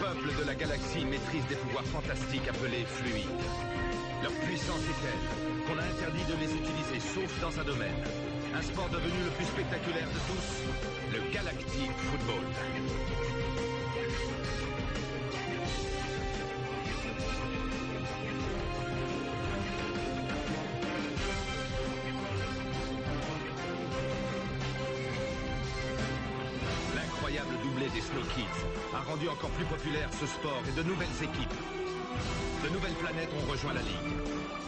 peuples de la galaxie maîtrisent des pouvoirs fantastiques appelés fluides. Leur puissance est telle qu'on a interdit de les utiliser sauf dans un domaine. Un sport devenu le plus spectaculaire de tous, le Galactic Football. L'incroyable doublé des Snow Kids a rendu encore plus populaire ce sport et de nouvelles équipes. De nouvelles planètes ont rejoint la Ligue.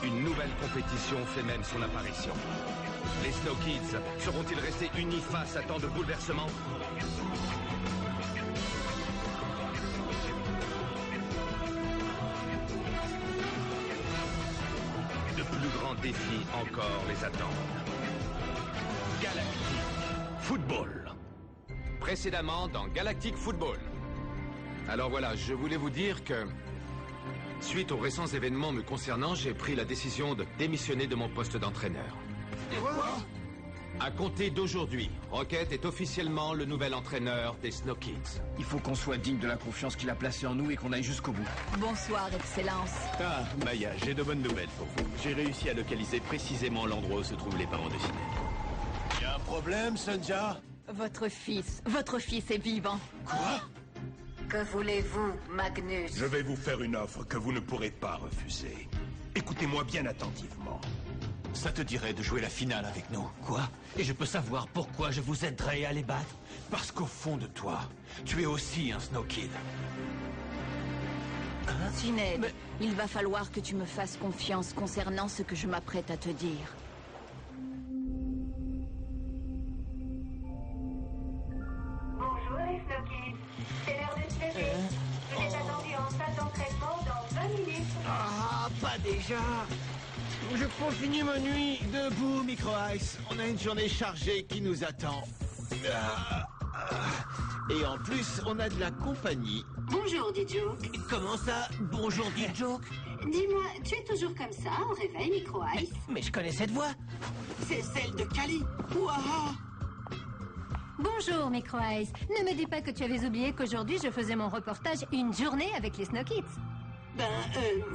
Une nouvelle compétition fait même son apparition. Les Snow Kids seront-ils restés unis face à tant de bouleversements? De plus grands défis encore les attendent. Galactic Football. Précédemment dans Galactic Football. Alors voilà, je voulais vous dire que... Suite aux récents événements me concernant, j'ai pris la décision de démissionner de mon poste d'entraîneur. Quoi? À compter d'aujourd'hui, Rocket est officiellement le nouvel entraîneur des Snow Kids. Il faut qu'on soit digne de la confiance qu'il a placée en nous et qu'on aille jusqu'au bout. Bonsoir, Excellence. Ah, Maya, j'ai de bonnes nouvelles pour vous. J'ai réussi à localiser précisément l'endroit où se trouvent les parents de Sinet. Y a un problème, Sonja? Votre fils est vivant. Quoi? Que voulez-vous, Magnus? Je vais vous faire une offre que vous ne pourrez pas refuser. Écoutez-moi bien attentivement. Ça te dirait de jouer la finale avec nous? Quoi? Et je peux savoir pourquoi je vous aiderai à les battre? Parce qu'au fond de toi, tu es aussi un Snow Kid. Sinéad, il va falloir que tu me fasses confiance concernant ce que je m'apprête à te dire. Bonjour les Snow Kids. C'est l'heure de se lever. Vous êtes attendus en salle d'entraînement dans 20 minutes. Ah, pas déjà. Je continue ma nuit. Debout, Micro Ice. On a une journée chargée qui nous attend. Et en plus, on a de la compagnie. Bonjour, Dijoke. Comment ça? Bonjour, Joke. Dis-moi, tu es toujours comme ça au réveil, Micro Ice? Mais je connais cette voix. C'est celle de Kali. Waouh! Bonjour, Micro Ice. Ne me dis pas que tu avais oublié qu'aujourd'hui je faisais mon reportage Une journée avec les Snow Kids.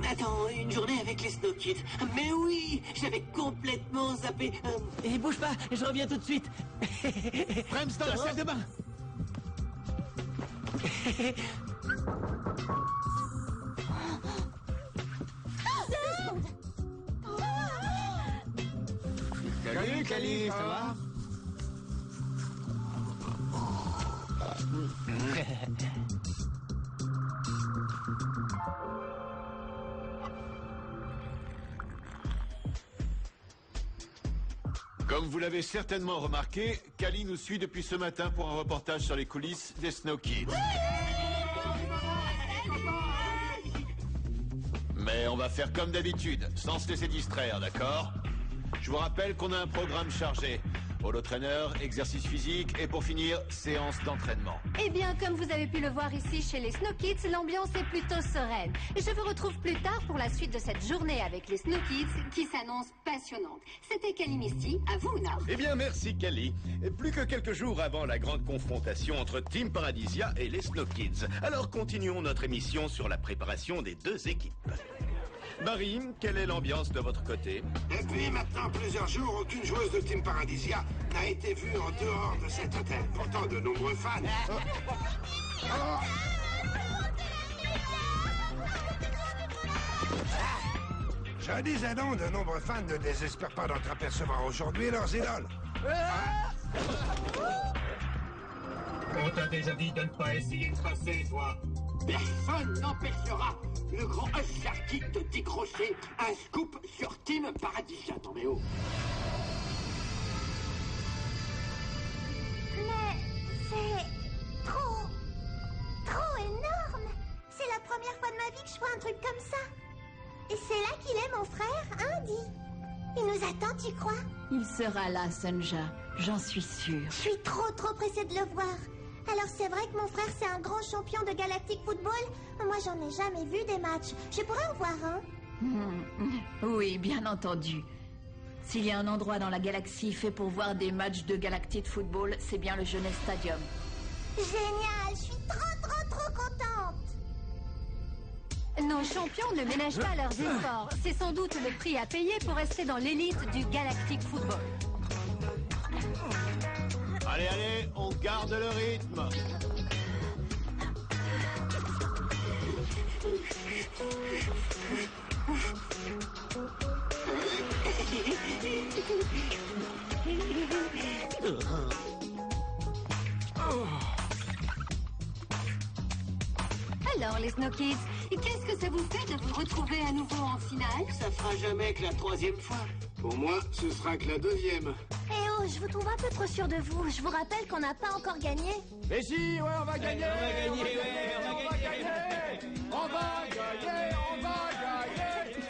Attends, une journée avec les Snow Kids. Mais oui, j'avais complètement zappé. Et bouge pas, je reviens tout de suite. Frems dans la salle de bain. Salut, Kali, ça va? Comme vous l'avez certainement remarqué, Kali nous suit depuis ce matin pour un reportage sur les coulisses des Snow Kids. Mais on va faire comme d'habitude, sans se laisser distraire, d'accord? Je vous rappelle qu'on a un programme chargé. Holo-trainer, exercice physique et pour finir, séance d'entraînement. Eh bien, comme vous avez pu le voir ici chez les Snow Kids, l'ambiance est plutôt sereine. Je vous retrouve plus tard pour la suite de cette journée avec les Snow Kids qui s'annonce passionnante. C'était Kali Misty, à vous, Nav. Eh bien, merci, Kali. Plus que quelques jours avant la grande confrontation entre Team Paradisia et les Snow Kids. Alors, continuons notre émission sur la préparation des deux équipes. Barry, quelle est l'ambiance de votre côté? Depuis maintenant plusieurs jours, aucune joueuse de Team Paradisia n'a été vue en dehors de cet hôtel. Pourtant, de nombreux fans... Je disais donc, de nombreux fans ne désespèrent pas d'entreapercevoir aujourd'hui leurs idoles. On t'a déjà dit de ne pas essayer de passer, toi. Personne n'empêchera le grand Usher Kid de décrocher un scoop sur Team Paradisia. Attendez, oh. Mais c'est trop énorme. C'est la première fois de ma vie que je vois un truc comme ça. Et c'est là qu'il est, mon frère, hein, Di? Il nous attend, tu crois? Il sera là, Sonja. J'en suis sûre. Je suis trop pressée de le voir. Alors c'est vrai que mon frère c'est un grand champion de Galactic Football? Moi j'en ai jamais vu des matchs. Je pourrais en voir un? Oui, bien entendu. S'il y a un endroit dans la galaxie fait pour voir des matchs de Galactic Football, c'est bien le Jeunesse Stadium. Génial, je suis trop contente. Nos champions ne ménagent pas leurs efforts. C'est sans doute le prix à payer pour rester dans l'élite du Galactic Football. Allez, allez, on garde le rythme. Alors, les Snow Kids, qu'est-ce que ça vous fait de vous retrouver à nouveau en finale? Ça fera jamais que la 3e fois. Pour moi, ce sera que la 2e. Eh oh, je vous trouve un peu trop sûr de vous. Je vous rappelle qu'on n'a pas encore gagné. Mais si, ouais, on va gagner.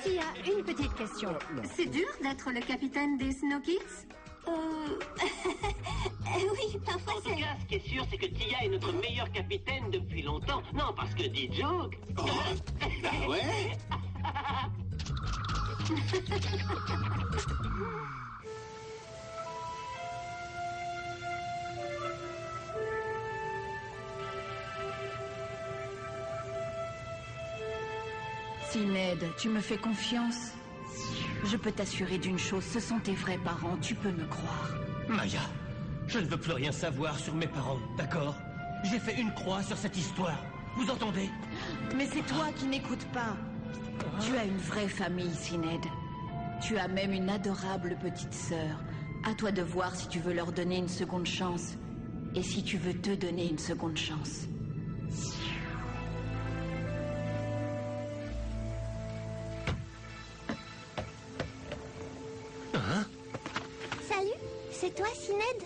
Tia, une petite question. C'est dur d'être le capitaine des Snow Kids? Oui, parfois En tout cas, ce qui est sûr, c'est que Tia est notre meilleur capitaine depuis longtemps. Non, parce que dit Joke. Bah ouais. Si Ned, tu me fais confiance, je peux t'assurer d'une chose, ce sont tes vrais parents, tu peux me croire. Maya, je ne veux plus rien savoir sur mes parents, d'accord? J'ai fait une croix sur cette histoire. Vous entendez? Mais c'est toi qui n'écoutes pas. Tu as une vraie famille, Ned. Tu as même une adorable petite sœur. À toi de voir si tu veux leur donner une seconde chance. Et si tu veux te donner une seconde chance. Hein? Salut, c'est toi, Ned?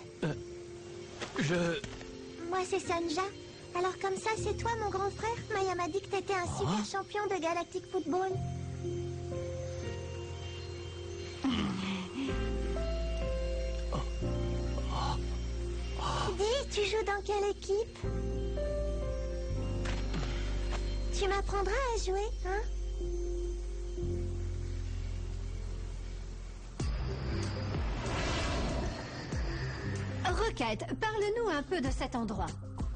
Moi, c'est Sanja. Alors comme ça, c'est toi, mon grand frère? Maya m'a dit que t'étais un super champion de Galactic Football. Dis, tu joues dans quelle équipe? Tu m'apprendras à jouer, hein? Rocket, parle-nous un peu de cet endroit.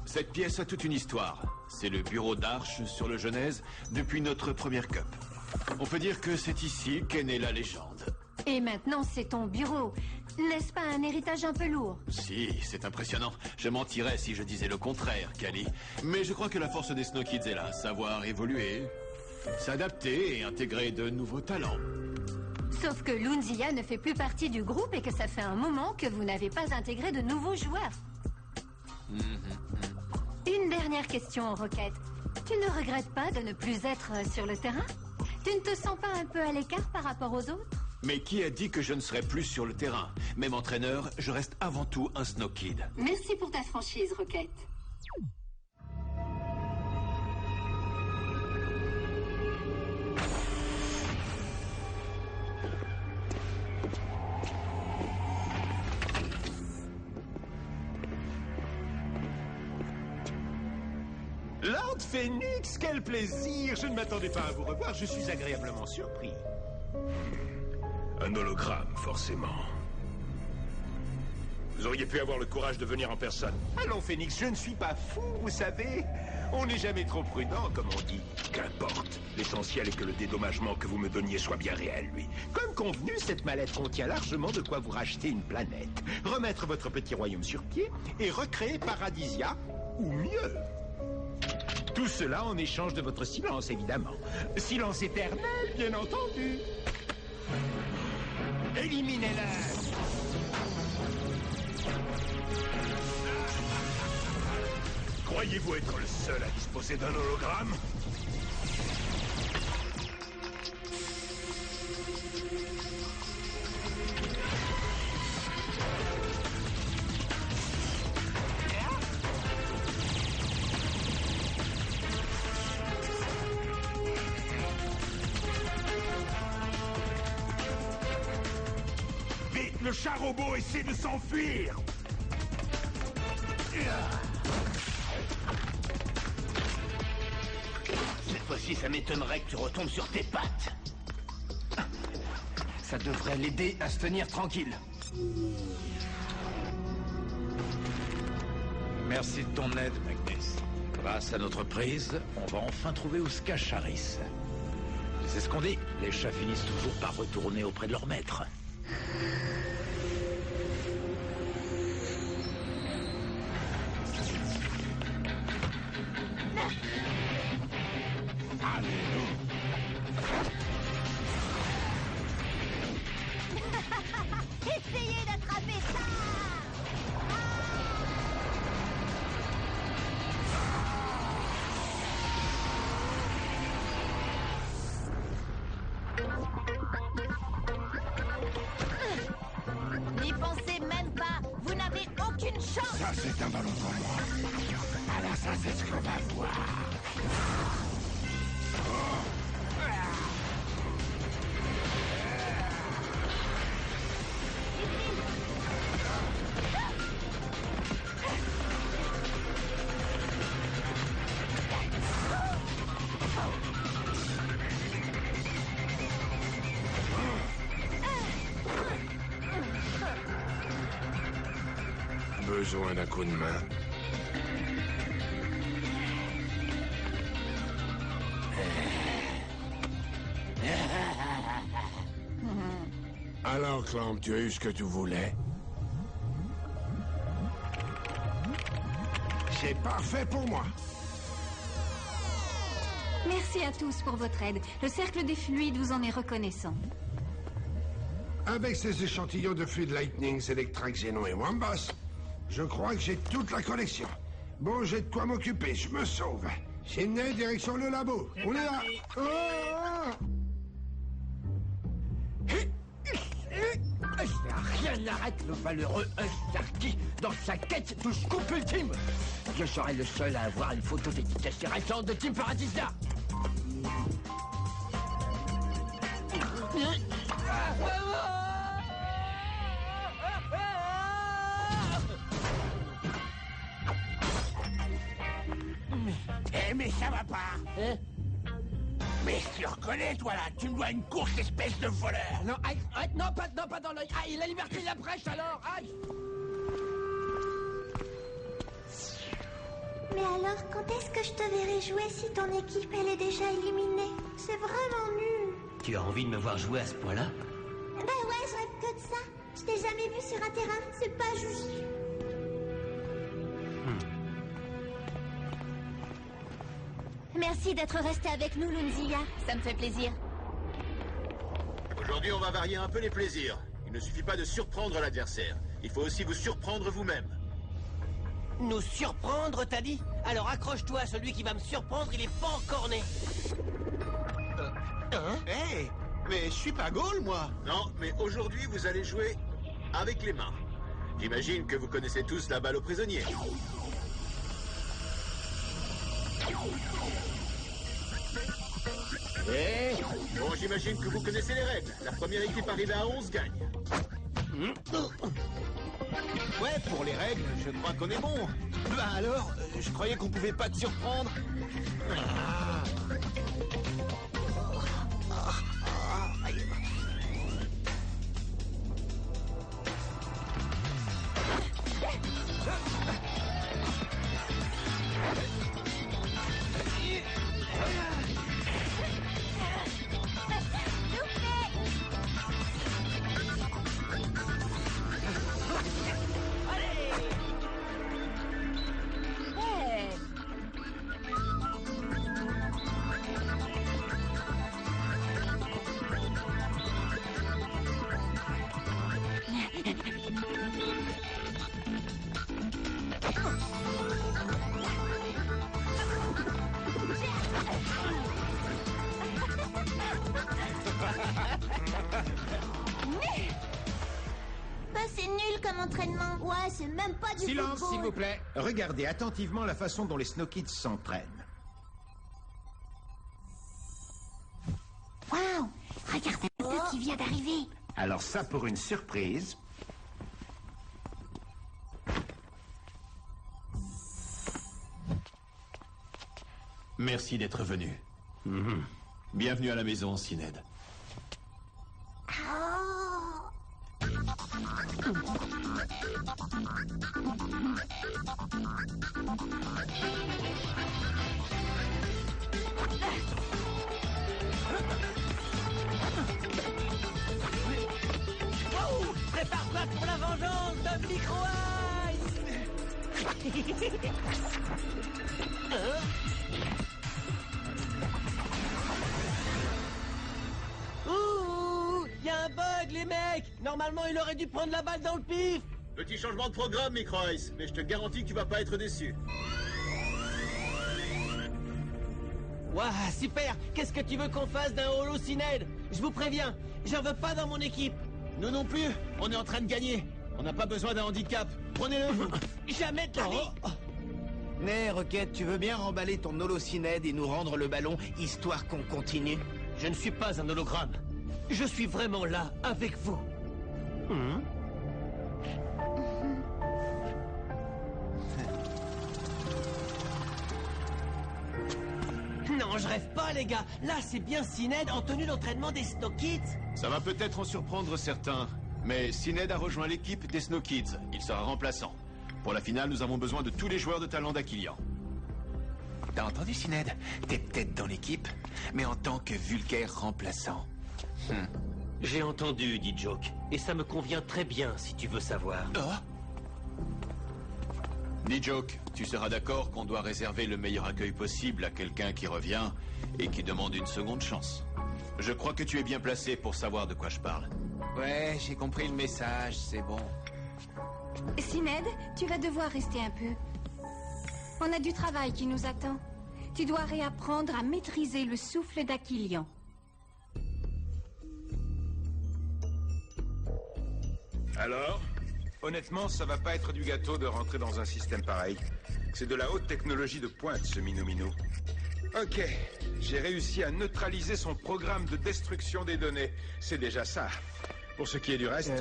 Cette pièce a toute une histoire. C'est le bureau d'Arche sur le Genèse depuis notre première cup. On peut dire que c'est ici qu'est née la légende. Et maintenant, c'est ton bureau. N'est-ce pas un héritage un peu lourd? Si, c'est impressionnant. Je mentirais si je disais le contraire, Callie. Mais je crois que la force des Snow Kids est là. Savoir évoluer, s'adapter et intégrer de nouveaux talents. Sauf que Lunzia ne fait plus partie du groupe et que ça fait un moment que vous n'avez pas intégré de nouveaux joueurs. Une dernière question, Rocket. Tu ne regrettes pas de ne plus être sur le terrain? Tu ne te sens pas un peu à l'écart par rapport aux autres? Mais qui a dit que je ne serais plus sur le terrain? Même entraîneur, je reste avant tout un Snow Kid. Merci pour ta franchise, Rocket. Lord Phoenix, quel plaisir! Je ne m'attendais pas à vous revoir, je suis agréablement surpris. Un hologramme, forcément. Vous auriez pu avoir le courage de venir en personne. Allons, Phoenix, je ne suis pas fou, vous savez. On n'est jamais trop prudent, comme on dit. Qu'importe. L'essentiel est que le dédommagement que vous me donniez soit bien réel, lui. Comme convenu, cette mallette contient largement de quoi vous racheter une planète, remettre votre petit royaume sur pied et recréer Paradisia, ou mieux. Tout cela en échange de votre silence, évidemment. Silence éternel, bien entendu. Éliminez-le! Croyez-vous être le seul à disposer d'un hologramme? Vite, le char robot essaie de s'enfuir! Cette fois-ci, ça m'étonnerait que tu retombes sur tes pattes. Ça devrait l'aider à se tenir tranquille. Merci de ton aide, Magnus. Grâce à notre prise, on va enfin trouver où se cache Harris. C'est ce qu'on dit. Les chats finissent toujours par retourner auprès de leur maître. Essayez d'attraper ça! N'y pensez même pas! Vous n'avez aucune chance! Ça, c'est un ballon pour moi. Alors ça, c'est ce qu'on va voir. Besoin d'un coup de main. Alors, Clamp, tu as eu ce que tu voulais? C'est parfait pour moi. Merci à tous pour votre aide. Le cercle des fluides vous en est reconnaissant. Avec ces échantillons de fluide Lightning, Electra, Xenon et Wambas, je crois que j'ai toute la collection. Bon, j'ai de quoi m'occuper, je me sauve. Sydney, direction le labo. On est là. Rien n'arrête le valeureux Starkey dans sa quête du scoop ultime. Je serai le seul à avoir une photo dédicacée récente de Team Paradisia. Eh, mais ça va pas. Hein? Mais tu reconnais, toi, là. Tu me dois une course, espèce de voleur. Non, aïe, aïe, non, pas dans l'œil. Aïe, la liberté, la brèche, alors. Aïe. Mais alors, quand est-ce que je te verrai jouer si ton équipe, elle est déjà éliminée? C'est vraiment nul. Tu as envie de me voir jouer à ce point-là? Ben ouais, je rêve que de ça. Je t'ai jamais vu sur un terrain, c'est pas juste. Merci d'être resté avec nous, Lunzilla. Ça me fait plaisir. Aujourd'hui, on va varier un peu les plaisirs. Il ne suffit pas de surprendre l'adversaire. Il faut aussi vous surprendre vous-même. Nous surprendre, t'as dit? Alors accroche-toi, celui qui va me surprendre, il est pas encore né. Hey, mais je suis pas Gaulle, moi. Non, mais aujourd'hui, vous allez jouer avec les mains. J'imagine que vous connaissez tous la balle aux prisonniers. Bon, j'imagine que vous connaissez les règles. La première équipe arrivée à 11 gagne. Ouais, pour les règles, je crois qu'on est bon. Bah alors, je croyais qu'on pouvait pas te surprendre. Bah c'est nul comme entraînement. Ouais, c'est même pas du Silence, football. s'il vous plaît. Regardez attentivement la façon dont les Snow Kids s'entraînent. Waouh, regarde un peu qui vient d'arriver. Alors ça, pour une surprise... Merci d'être venu. Bienvenue à la maison, Syned. Ouh, y a un bug, les mecs. Normalement, il aurait dû prendre la balle dans le pif. Petit changement de programme, Microice, mais je te garantis que tu vas pas être déçu. Waouh, super. Qu'est-ce que tu veux qu'on fasse d'un holo Syned? Je vous préviens, j'en veux pas dans mon équipe. Nous non plus, on est en train de gagner. On n'a pas besoin d'un handicap. Prenez-le, vous. Jamais de la vie. Né, Rocket, tu veux bien remballer ton holocinède et nous rendre le ballon, histoire qu'on continue? Je ne suis pas un hologramme. Je suis vraiment là, avec vous. Non, je rêve pas, les gars. Là, c'est bien Syned en tenue d'entraînement des Snow Kids. Ça va peut-être en surprendre certains, mais Syned a rejoint l'équipe des Snow Kids. Il sera remplaçant. Pour la finale, nous avons besoin de tous les joueurs de talent d'Aquilian. T'as entendu, Syned? T'es peut-être dans l'équipe, mais en tant que vulgaire remplaçant. J'ai entendu, dit Joke, et ça me convient très bien, si tu veux savoir. Joke, tu seras d'accord qu'on doit réserver le meilleur accueil possible à quelqu'un qui revient et qui demande une seconde chance. Je crois que tu es bien placé pour savoir de quoi je parle. Ouais, j'ai compris le message, c'est bon. Syned, tu vas devoir rester un peu. On a du travail qui nous attend. Tu dois réapprendre à maîtriser le souffle d'Aquilian. Alors, honnêtement, ça va pas être du gâteau de rentrer dans un système pareil. C'est de la haute technologie de pointe, ce Minou. Ok, j'ai réussi à neutraliser son programme de destruction des données. C'est déjà ça. Pour ce qui est du reste...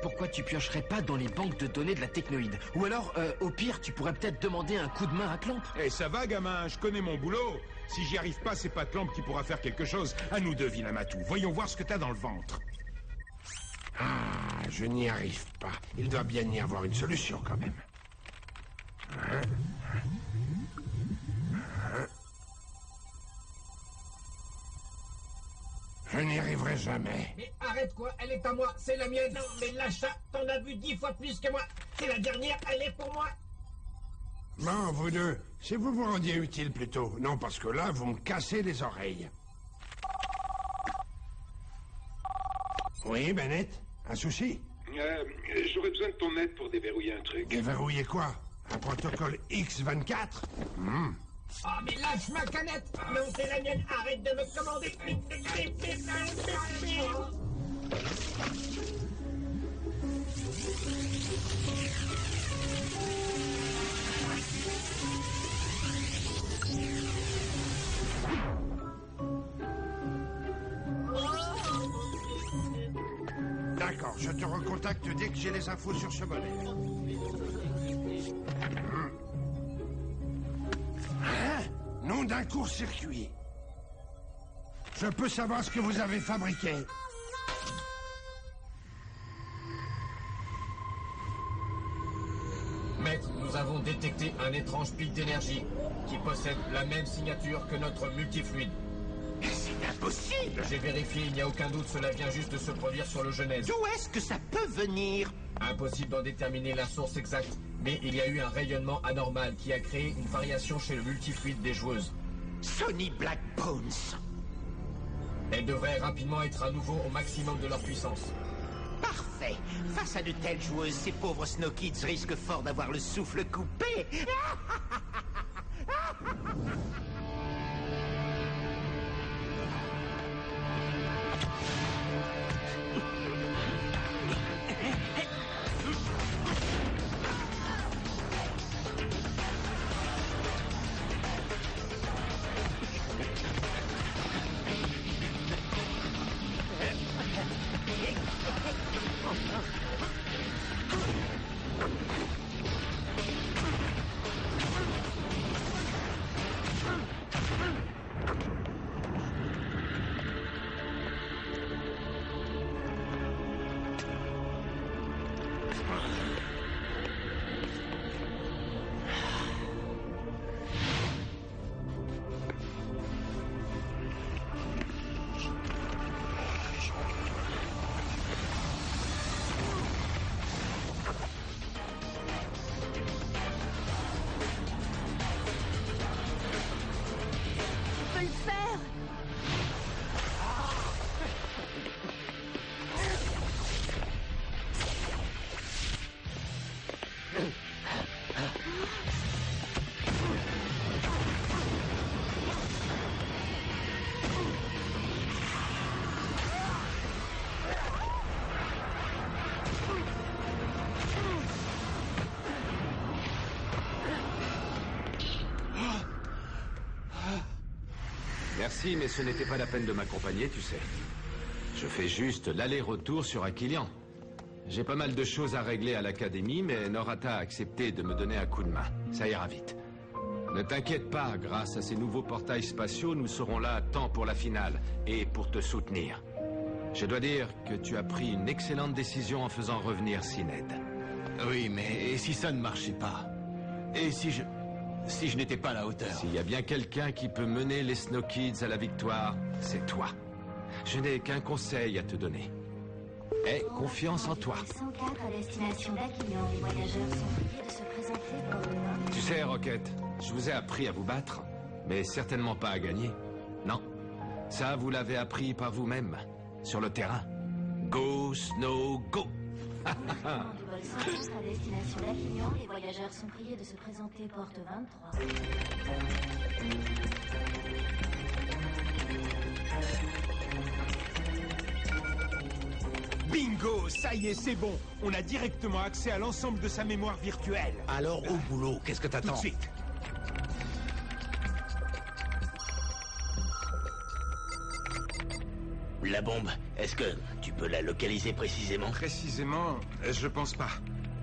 Pourquoi tu piocherais pas dans les banques de données de la Technoïde? Ou alors, au pire, tu pourrais peut-être demander un coup de main à Clamp. Eh, ça va, gamin, je connais mon boulot. Si j'y arrive pas, c'est pas Clamp qui pourra faire quelque chose. À nous deux, vilain matou. Voyons voir ce que t'as dans le ventre. Ah, je n'y arrive pas. Il doit bien y avoir une solution, quand même. Je n'y arriverai jamais. Mais arrête quoi, elle est à moi, c'est la mienne. Non, mais l'achat, t'en as vu 10 fois plus que moi. C'est la dernière, elle est pour moi. Bon, vous deux, si vous vous rendiez utile plutôt. Non, parce que là, vous me cassez les oreilles. Oui, Bennett? Un souci? J'aurais besoin de ton aide pour déverrouiller un truc. Déverrouiller quoi? Un protocole X24? Ah, mais lâche ma canette. Non, c'est la mienne, arrête de me commander. D'accord, je te recontacte dès que j'ai les infos sur ce modèle. Nom d'un court-circuit. Je peux savoir ce que vous avez fabriqué. Maître, nous avons détecté un étrange pic d'énergie qui possède la même signature que notre multifluide. C'est impossible! J'ai vérifié, il n'y a aucun doute, cela vient juste de se produire sur le Genèse. D'où est-ce que ça peut venir? Impossible d'en déterminer la source exacte, mais il y a eu un rayonnement anormal qui a créé une variation chez le multifluide des joueuses. Sonny Blackbones. Elles devraient rapidement être à nouveau au maximum de leur puissance. Parfait. Face à de telles joueuses, ces pauvres Snow Kids risquent fort d'avoir le souffle coupé. le faire! Merci, mais ce n'était pas la peine de m'accompagner, tu sais. Je fais juste l'aller-retour sur Aquilian. J'ai pas mal de choses à régler à l'académie, mais Norata a accepté de me donner un coup de main. Ça ira vite. Ne t'inquiète pas, grâce à ces nouveaux portails spatiaux, nous serons là à temps pour la finale et pour te soutenir. Je dois dire que tu as pris une excellente décision en faisant revenir Sined. Oui, mais et si ça ne marchait pas? Et si je n'étais pas à la hauteur? S'il y a bien quelqu'un qui peut mener les Snow Kids à la victoire, c'est toi. Je n'ai qu'un conseil à te donner. Aie confiance en toi. 104 à destination d'Aquilian. Les voyageurs sont priés de se présenter pour le moment. Tu sais, Rocket, je vous ai appris à vous battre, mais certainement pas à gagner. Non, ça vous l'avez appris par vous-même, sur le terrain. Go, Snow, go! Du vol 104 à destination d'Aquilian. Les voyageurs sont priés de se présenter porte 23. Bingo! Ça y est, c'est bon. On a directement accès à l'ensemble de sa mémoire virtuelle. Alors au boulot, qu'est-ce que Tout t'attends? de suite. La bombe, est-ce que tu peux la localiser précisément? Précisément, je pense pas.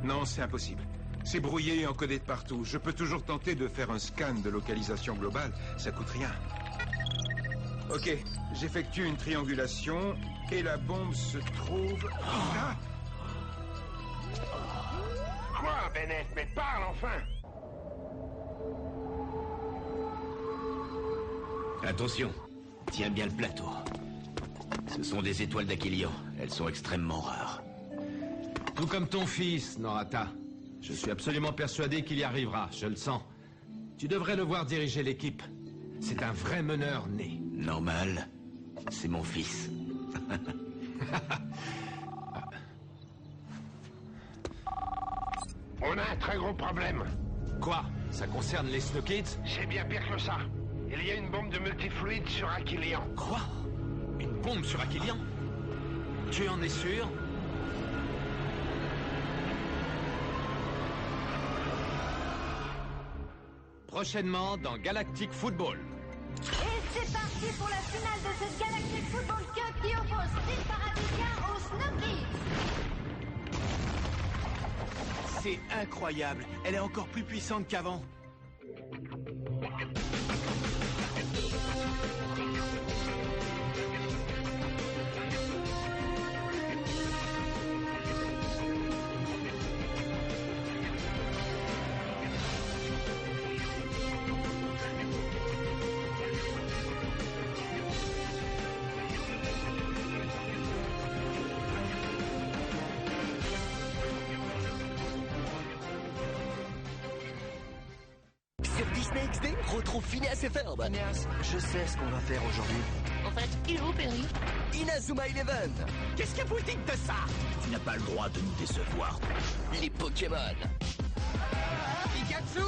Non, c'est impossible. C'est brouillé et encodé de partout. Je peux toujours tenter de faire un scan de localisation globale. Ça coûte rien. Ok, j'effectue une triangulation et la bombe se trouve là. Quoi, Bennett? Mais parle enfin! Attention, tiens bien le plateau. Ce sont des étoiles d'Aquilian. Elles sont extrêmement rares. Tout comme ton fils, Norata. Je suis absolument persuadé qu'il y arrivera, je le sens. Tu devrais le voir diriger l'équipe. C'est un vrai meneur né. Normal, c'est mon fils. On a un très gros problème. Quoi? Ça concerne les Snow Kids? C'est bien pire que ça. Il y a une bombe de multifluide sur Aquilian. Quoi? Une bombe sur Aquilian? Tu en es sûr? Prochainement dans Galactic Football. Et c'est parti pour la finale de cette Galactic Football Cup qui oppose Team Paradisia aux Snow Kids. C'est incroyable. Elle est encore plus puissante qu'avant. Sur Disney XD, retrouve Phineas et Ferb. Phineas, je sais ce qu'on va faire aujourd'hui. En fait, il est où, Perry? Inazuma Eleven. Qu'est-ce que vous dites de ça? Tu n'as pas le droit de nous décevoir. Les Pokémon. Pikachu!